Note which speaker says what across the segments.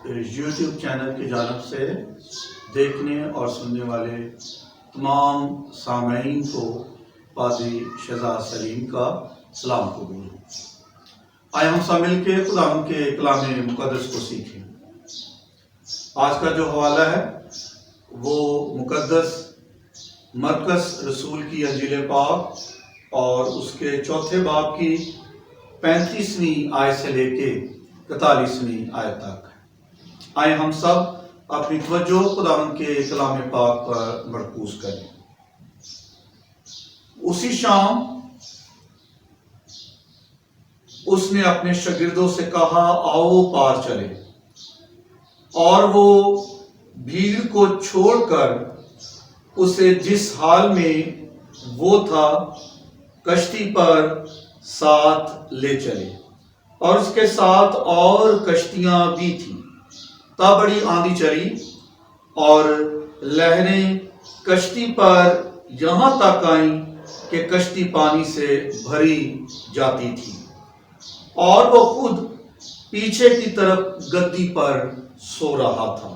Speaker 1: YouTube channel کی جانب سے دیکھنے اور سننے والے تمام سامعین کو پادری شہزاد سلیم کا سلام قبول ہو۔ آئے ہم سب مل کے خدا کے کلام مقدس کو سیکھیں۔ آج کا جو حوالہ ہے وہ مقدس مرکز رسول کی انجیل پاک اور اس کے چوتھے باب کی 35ویں آیت سے لے کے 41ویں آیت تک ہے۔ آئے ہم سب اپنی توجہ خداوند کے کلام پاک پر مرکوز کریں۔ اسی شام اس نے اپنے شاگردوں سے کہا، آؤ پار چلے، اور وہ بھیڑ کو چھوڑ کر اسے جس حال میں وہ تھا کشتی پر ساتھ لے چلے، اور اس کے ساتھ اور کشتیاں بھی تھیں۔ تب بڑی آندھی چلی اور لہریں کشتی پر یہاں تک آئیں کہ کشتی پانی سے بھری جاتی تھی، اور وہ خود پیچھے کی طرف گدی پر سو رہا تھا۔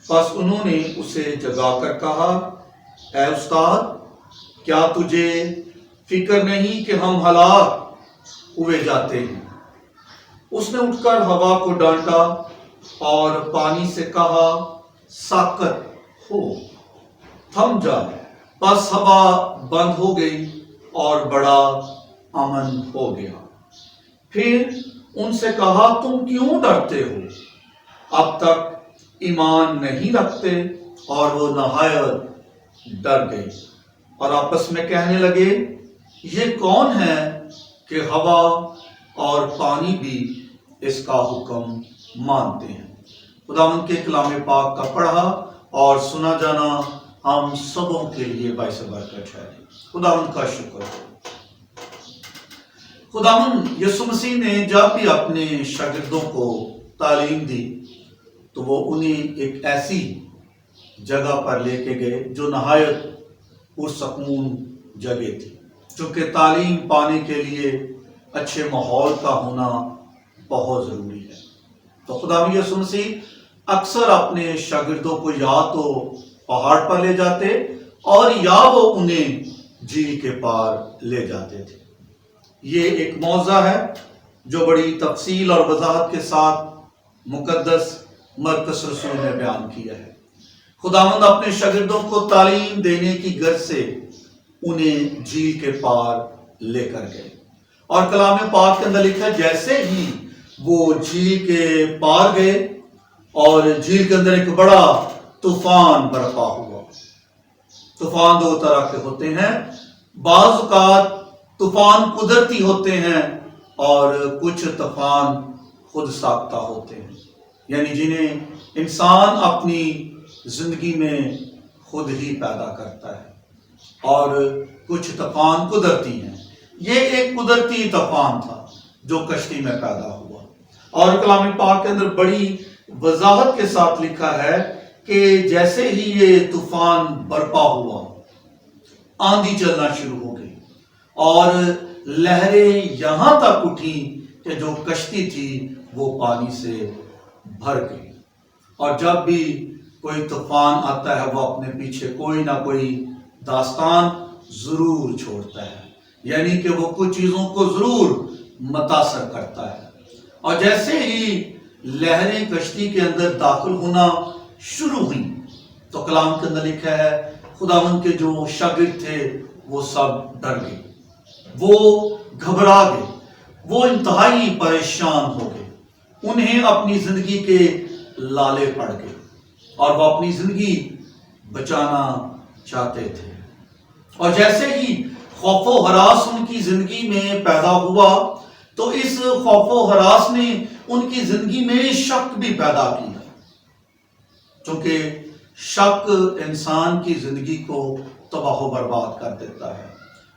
Speaker 1: پس انہوں نے اسے جگا کر کہا، اے استاد، کیا تجھے فکر نہیں کہ ہم ہلاک ہوئے جاتے ہیں؟ اس نے اٹھ کر ہوا کو ڈانٹا اور پانی سے کہا، ساکت ہو، تھم جا۔ پس ہوا بند ہو گئی اور بڑا امن ہو گیا۔ پھر ان سے کہا، تم کیوں ڈرتے ہو؟ اب تک ایمان نہیں رکھتے؟ اور وہ نہایت ڈر گئے اور آپس میں کہنے لگے، یہ کون ہے کہ ہوا اور پانی بھی اس کا حکم مانتے ہیں۔ خداوند کے کلام پاک کا پڑھا اور سنا جانا ہم سبوں کے لیے باعث برکت ہے۔ خداوند کا شکر ہو۔ خداوند یسوع مسیح نے جب بھی اپنے شاگردوں کو تعلیم دی تو وہ انہیں ایک ایسی جگہ پر لے کے گئے جو نہایت پرسکون جگہ تھی، چونکہ تعلیم پانے کے لیے اچھے ماحول کا ہونا بہت ضروری ہے۔ تو خداوند یسوع مسیح اکثر اپنے شاگردوں کو یا تو پہاڑ پر لے جاتے اور یا وہ انہیں جھیل کے پار لے جاتے تھے۔ یہ ایک موضوع ہے جو بڑی تفصیل اور وضاحت کے ساتھ مقدس مرکز رسول نے بیان کیا ہے۔ خداوند اپنے شاگردوں کو تعلیم دینے کی غرض سے انہیں جھیل کے پار لے کر گئے، اور کلام پاک کے اندر لکھا ہے جیسے ہی وہ جھیل کے پار گئے اور جھیل کے اندر ایک بڑا طوفان برپا ہوا۔ طوفان دو طرح کے ہوتے ہیں، بعض اوقات طوفان قدرتی ہوتے ہیں اور کچھ طوفان خود ساختہ ہوتے ہیں، یعنی جنہیں انسان اپنی زندگی میں خود ہی پیدا کرتا ہے، اور کچھ طوفان قدرتی ہیں۔ یہ ایک قدرتی طوفان تھا جو کشتی میں پیدا ہوا، اور کلام پاک کے اندر بڑی وضاحت کے ساتھ لکھا ہے کہ جیسے ہی یہ طوفان برپا ہوا، آندھی چلنا شروع ہو گئی اور لہریں یہاں تک اٹھیں کہ جو کشتی تھی وہ پانی سے بھر گئی۔ اور جب بھی کوئی طوفان آتا ہے وہ اپنے پیچھے کوئی نہ کوئی داستان ضرور چھوڑتا ہے، یعنی کہ وہ کچھ چیزوں کو ضرور متاثر کرتا ہے۔ اور جیسے ہی لہریں کشتی کے اندر داخل ہونا شروع ہوئی تو کلام کے اندر لکھا ہے خداوند کے جو شاگرد تھے وہ سب ڈر گئے، وہ گھبرا گئے، وہ انتہائی پریشان ہو گئے، انہیں اپنی زندگی کے لالے پڑ گئے اور وہ اپنی زندگی بچانا چاہتے تھے۔ اور جیسے ہی خوف و ہراس ان کی زندگی میں پیدا ہوا تو اس خوف و ہراس نے ان کی زندگی میں شک بھی پیدا کیا، چونکہ شک انسان کی زندگی کو تباہ و برباد کر دیتا ہے،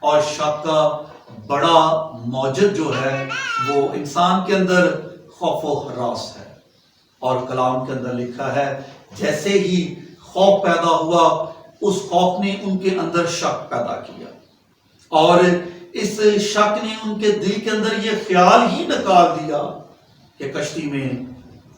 Speaker 1: اور شک کا بڑا موجب جو ہے وہ انسان کے اندر خوف و ہراس ہے۔ اور کلام کے اندر لکھا ہے جیسے ہی خوف پیدا ہوا اس خوف نے ان کے اندر شک پیدا کیا، اور اس شک نے ان کے دل کے اندر یہ خیال ہی نکال دیا کہ کشتی میں